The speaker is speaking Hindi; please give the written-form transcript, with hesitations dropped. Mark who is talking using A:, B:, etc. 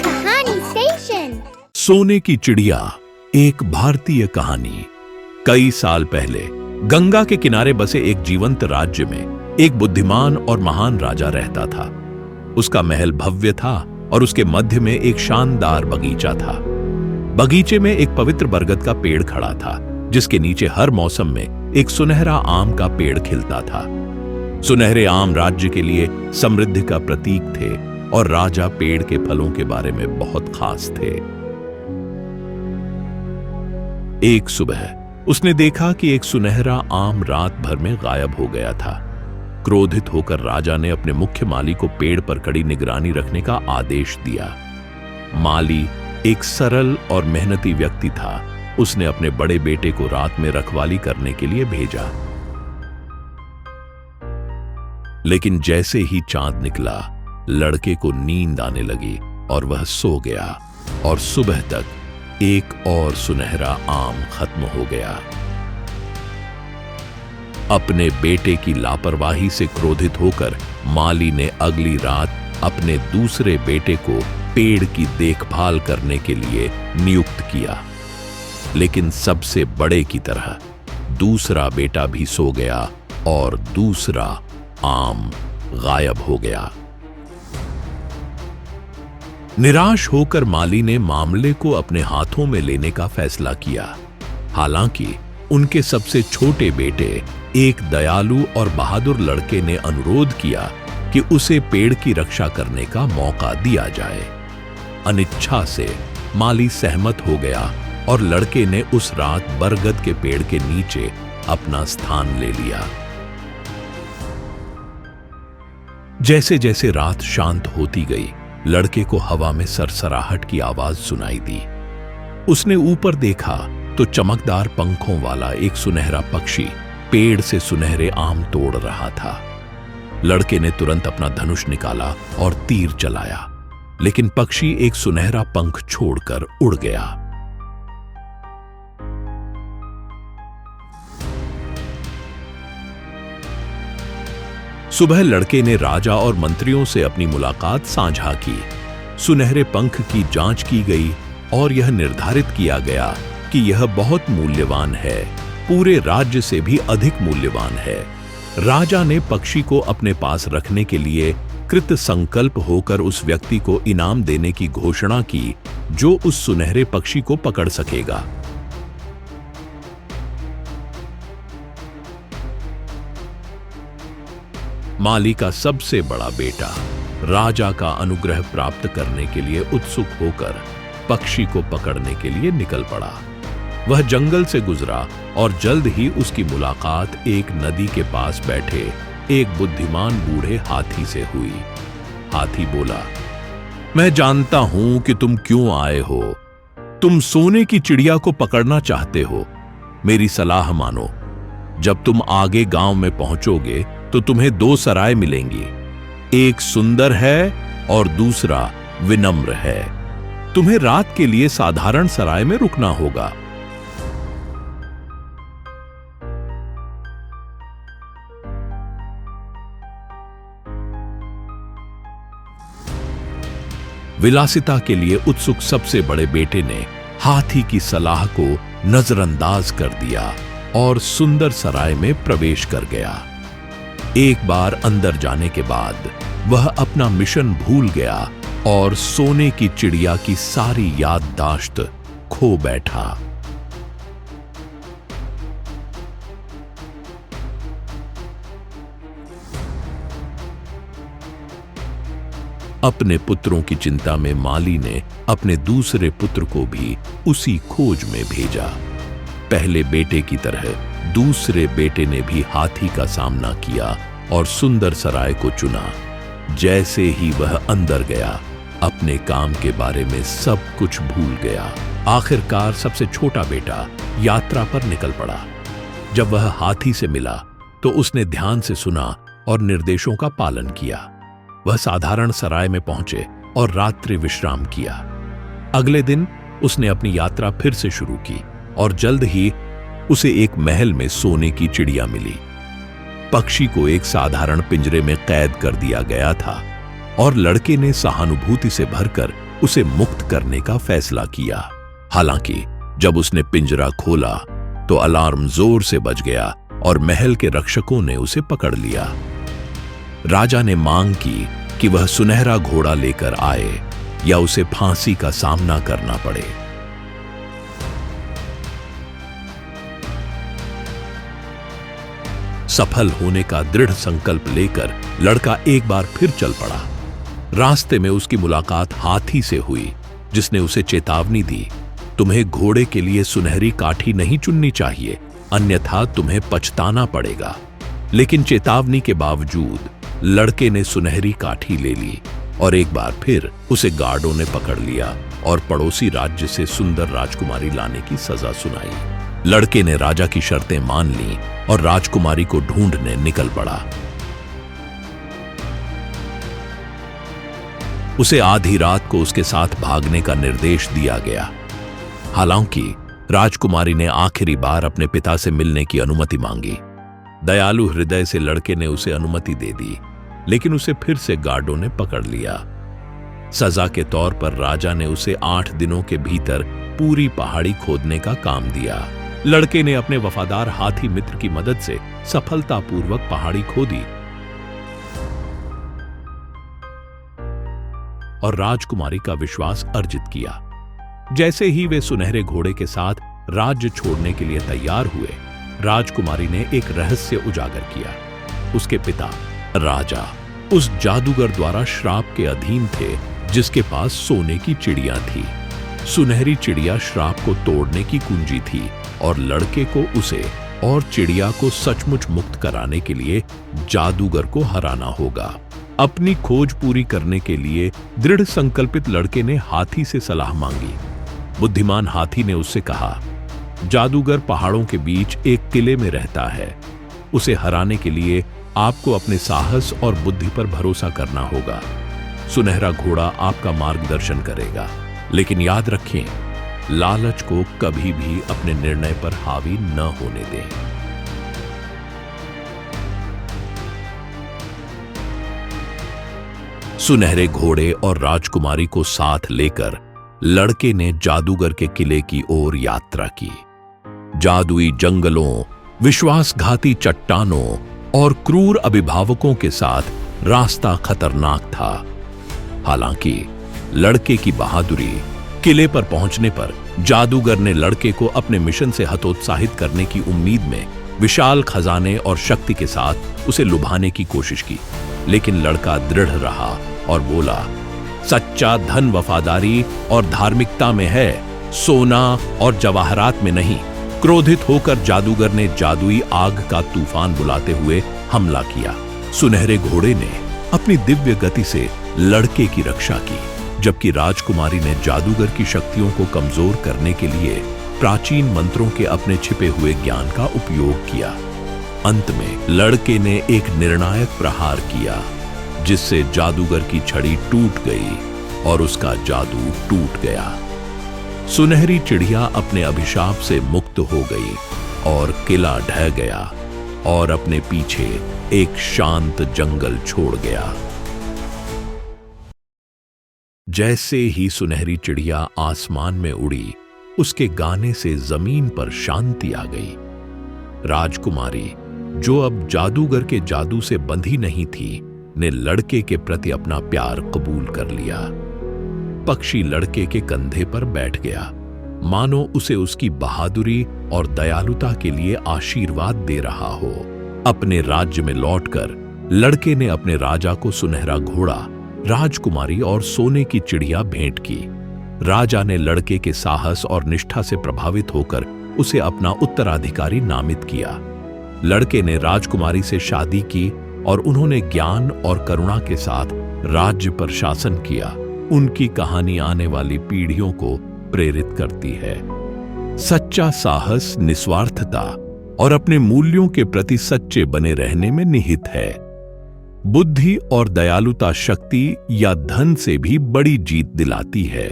A: कहानी स्टेशन।
B: सोने की चिड़िया, एक भारतीय कहानी। कई साल पहले गंगा के किनारे बसे एक जीवंत राज्य में एक बुद्धिमान और महान राजा रहता था। उसका महल भव्य था और उसके मध्य में एक शानदार बगीचा था। बगीचे में एक पवित्र बरगद का पेड़ खड़ा था, जिसके नीचे हर मौसम में एक सुनहरा आम का पेड़ खिलता था। सुनहरे आम राज्य के लिए समृद्धि का प्रतीक थे और राजा पेड़ के फलों के बारे में बहुत खास थे। एक सुबह उसने देखा कि एक सुनहरा आम रात भर में गायब हो गया था। क्रोधित होकर राजा ने अपने मुख्य माली को पेड़ पर कड़ी निगरानी रखने का आदेश दिया। माली एक सरल और मेहनती व्यक्ति था। उसने अपने बड़े बेटे को रात में रखवाली करने के लिए भेजा। लेकिन जैसे ही चांद निकला, लड़के को नींद आने लगी और वह सो गया और सुबह तक एक और सुनहरा आम खत्म हो गया। अपने बेटे की लापरवाही से क्रोधित होकर माली ने अगली रात अपने दूसरे बेटे को पेड़ की देखभाल करने के लिए नियुक्त किया। लेकिन सबसे बड़े की तरह दूसरा बेटा भी सो गया और दूसरा आम गायब हो गया। निराश होकर माली ने मामले को अपने हाथों में लेने का फैसला किया। हालांकि उनके सबसे छोटे बेटे, एक दयालु और बहादुर लड़के ने अनुरोध किया कि उसे पेड़ की रक्षा करने का मौका दिया जाए। अनिच्छा से माली सहमत हो गया और लड़के ने उस रात बरगद के पेड़ के नीचे अपना स्थान ले लिया। जैसे जैसे रात शांत होती गई, लड़के को हवा में सरसराहट की आवाज सुनाई दी। उसने ऊपर देखा तो चमकदार पंखों वाला एक सुनहरा पक्षी पेड़ से सुनहरे आम तोड़ रहा था। लड़के ने तुरंत अपना धनुष निकाला और तीर चलाया, लेकिन पक्षी एक सुनहरा पंख छोड़कर उड़ गया। सुबह लड़के ने राजा और मंत्रियों से अपनी मुलाकात साझा की। सुनहरे पंख की जांच की गई और यह निर्धारित किया गया कि यह बहुत मूल्यवान है, पूरे राज्य से भी अधिक मूल्यवान है। राजा ने पक्षी को अपने पास रखने के लिए कृत संकल्प होकर उस व्यक्ति को इनाम देने की घोषणा की जो उस सुनहरे पक्षी को पकड़ सकेगा। माली का सबसे बड़ा बेटा राजा का अनुग्रह प्राप्त करने के लिए उत्सुक होकर पक्षी को पकड़ने के लिए निकल पड़ा। वह जंगल से गुजरा और जल्द ही उसकी मुलाकात एक नदी के पास बैठे एक बुद्धिमान बूढ़े हाथी से हुई। हाथी बोला, मैं जानता हूं कि तुम क्यों आए हो। तुम सोने की चिड़िया को पकड़ना चाहते हो। मेरी सलाह मानो। जब तुम आगे गांव में पहुंचोगे तो तुम्हें दो सराय मिलेंगी। एक सुंदर है और दूसरा विनम्र है। तुम्हें रात के लिए साधारण सराय में रुकना होगा। विलासिता के लिए उत्सुक सबसे बड़े बेटे ने हाथी की सलाह को नजरअंदाज कर दिया और सुंदर सराय में प्रवेश कर गया। एक बार अंदर जाने के बाद वह अपना मिशन भूल गया और सोने की चिड़िया की सारी याददाश्त खो बैठा। अपने पुत्रों की चिंता में माली ने अपने दूसरे पुत्र को भी उसी खोज में भेजा। पहले बेटे की तरह दूसरे बेटे ने भी हाथी का सामना किया और सुंदर सराय को चुना। जैसे ही वह अंदर गया, अपने काम के बारे में सब कुछ भूल गया। आखिरकार सबसे छोटा बेटा यात्रा पर निकल पड़ा। जब वह हाथी से मिला तो उसने ध्यान से सुना और निर्देशों का पालन किया। वह साधारण सराय में पहुंचे और रात्रि विश्राम किया। अगले दिन उसने अपनी यात्रा फिर से शुरू की और जल्द ही उसे एक महल में सोने की चिड़िया मिली। पक्षी को एक साधारण पिंजरे में कैद कर दिया गया था। और लड़के ने सहानुभूति से भरकर उसे मुक्त करने का फैसला किया। हालांकि जब उसने पिंजरा खोला तो अलार्म जोर से बज गया और महल के रक्षकों ने उसे पकड़ लिया। राजा ने मांग की कि वह सुनहरा घोड़ा लेकर आए या उसे फांसी का सामना करना पड़े। सफल होने का दृढ़ संकल्प लेकर लड़का एक बार फिर चल पड़ा। रास्ते में उसकी मुलाकात हाथी से हुई, जिसने उसे चेतावनी दी, तुम्हें घोड़े के लिए सुनहरी काठी नहीं चुननी चाहिए, अन्यथा तुम्हें पछताना पड़ेगा। लेकिन चेतावनी के बावजूद लड़के ने सुनहरी काठी ले ली और एक बार फिर उसे गार्डों ने पकड़ लिया और पड़ोसी राज्य से सुंदर राजकुमारी लाने की सजा सुनाई। लड़के ने राजा की शर्तें मान ली और राजकुमारी को ढूंढने निकल पड़ा। उसे आधी रात को उसके साथ भागने का निर्देश दिया गया। हालांकि राजकुमारी ने आखिरी बार अपने पिता से मिलने की अनुमति मांगी। दयालु हृदय से लड़के ने उसे अनुमति दे दी, लेकिन उसे फिर से गार्डों ने पकड़ लिया। सजा के तौर पर राजा ने उसे 8 दिनों के भीतर पूरी पहाड़ी खोदने का काम दिया। लड़के ने अपने वफादार हाथी मित्र की मदद से सफलतापूर्वक पहाड़ी खोदी और राजकुमारी का विश्वास अर्जित किया। जैसे ही वे सुनहरे घोड़े के साथ राज्य छोड़ने के लिए तैयार हुए, राजकुमारी ने एक रहस्य उजागर किया। उसके पिता राजा उस जादूगर द्वारा श्राप के अधीन थे जिसके पास सोने की चिड़िया थी। सुनहरी चिड़िया श्राप को तोड़ने की कुंजी थी और लड़के को उसे और चिड़िया को सचमुच मुक्त कराने के लिए जादूगर को हराना होगा। अपनी खोज पूरी करने के लिए दृढ़ संकल्पित लड़के ने हाथी से सलाह मांगी। बुद्धिमान हाथी ने उससे कहा, जादूगर पहाड़ों के बीच एक किले में रहता है। उसे हराने के लिए आपको अपने साहस और बुद्धि पर भरोसा करना होगा। सुनहरा घोड़ा आपका मार्गदर्शन करेगा, लेकिन याद रखें, लालच को कभी भी अपने निर्णय पर हावी न होने दें। सुनहरे घोड़े और राजकुमारी को साथ लेकर लड़के ने जादूगर के किले की ओर यात्रा की। जादुई जंगलों, विश्वासघाती चट्टानों और क्रूर अभिभावकों के साथ रास्ता खतरनाक था। हालांकि लड़के की बहादुरी, किले पर पहुंचने पर जादूगर ने लड़के को अपने मिशन से हतोत्साहित करने की उम्मीद में विशाल खजाने और शक्ति के साथ उसे लुभाने की कोशिश की। लेकिन लड़का दृढ़ रहा और बोला, सच्चा धन वफादारी और धार्मिकता में है, सोना और जवाहरात में नहीं। क्रोधित होकर जादूगर ने जादुई आग का तूफान बुलाते हुए हमला किया। सुनहरे घोड़े ने अपनी दिव्य गति से लड़के की रक्षा की, जबकि राजकुमारी ने जादूगर की शक्तियों को कमजोर करने के लिए प्राचीन मंत्रों के अपने छिपे हुए ज्ञान का उपयोग किया। अंत में लड़के ने एक निर्णायक प्रहार किया, जिससे जादूगर की छड़ी टूट गई और उसका जादू टूट गया। सुनहरी चिड़िया अपने अभिशाप से मुक्त हो गई और किला ढह गया और अपने पीछे एक शांत जंगल छोड़ गया। जैसे ही सुनहरी चिड़िया आसमान में उड़ी, उसके गाने से जमीन पर शांति आ गई। राजकुमारी, जो अब जादूगर के जादू से बंधी नहीं थी, ने लड़के के प्रति अपना प्यार कबूल कर लिया। पक्षी लड़के के कंधे पर बैठ गया, मानो उसे उसकी बहादुरी और दयालुता के लिए आशीर्वाद दे रहा हो। अपने राज्य में लौटकर लड़के ने अपने राजा को सुनहरा घोड़ा, राजकुमारी और सोने की चिड़िया भेंट की। राजा ने लड़के के साहस और निष्ठा से प्रभावित होकर उसे अपना उत्तराधिकारी नामित किया। लड़के ने राजकुमारी से शादी की और उन्होंने ज्ञान और करुणा के साथ राज्य पर शासन किया। उनकी कहानी आने वाली पीढ़ियों को प्रेरित करती है। सच्चा साहस निस्वार्थता और अपने मूल्यों के प्रति सच्चे बने रहने में निहित है। बुद्धि और दयालुता शक्ति या धन से भी बड़ी जीत दिलाती है।